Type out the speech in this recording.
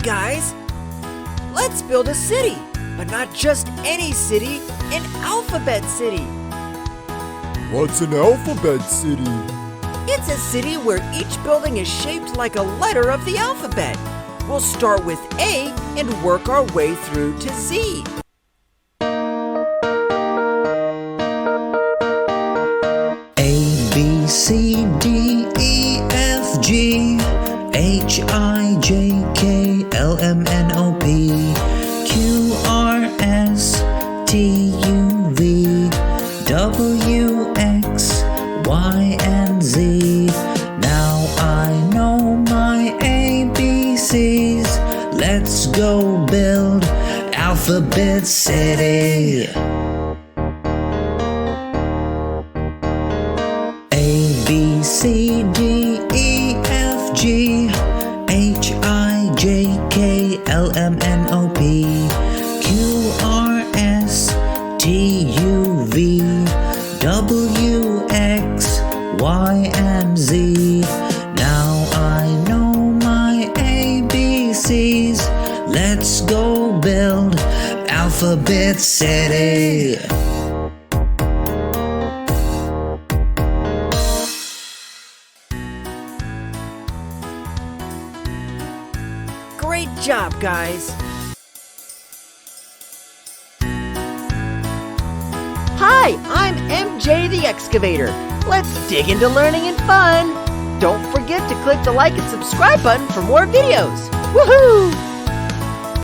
guys, let's build a city, but not just any city, an alphabet city. What's an alphabet city? It's a city where each building is shaped like a letter of the alphabet. We'll start with A and work our way through to Z. A, B, C, D, E, F, G, H, I, J, K, L, M, N, O, P, Q, R, S, T, U, V, W, X, Y, and Z. Now I know my ABCs. Let's go build Alphabet City. A, B, C, D, E, F, G, H, I, J, K, L, M, N, O, P, Q, R, S, T, U, V, W, X, Y, and Z. Now I know my ABCs. Let's go build Alphabet City. Great job, guys. Hi, I'm MJ the Excavator. Let's dig into learning and fun. Don't forget to click the like and subscribe button for more videos. Woohoo!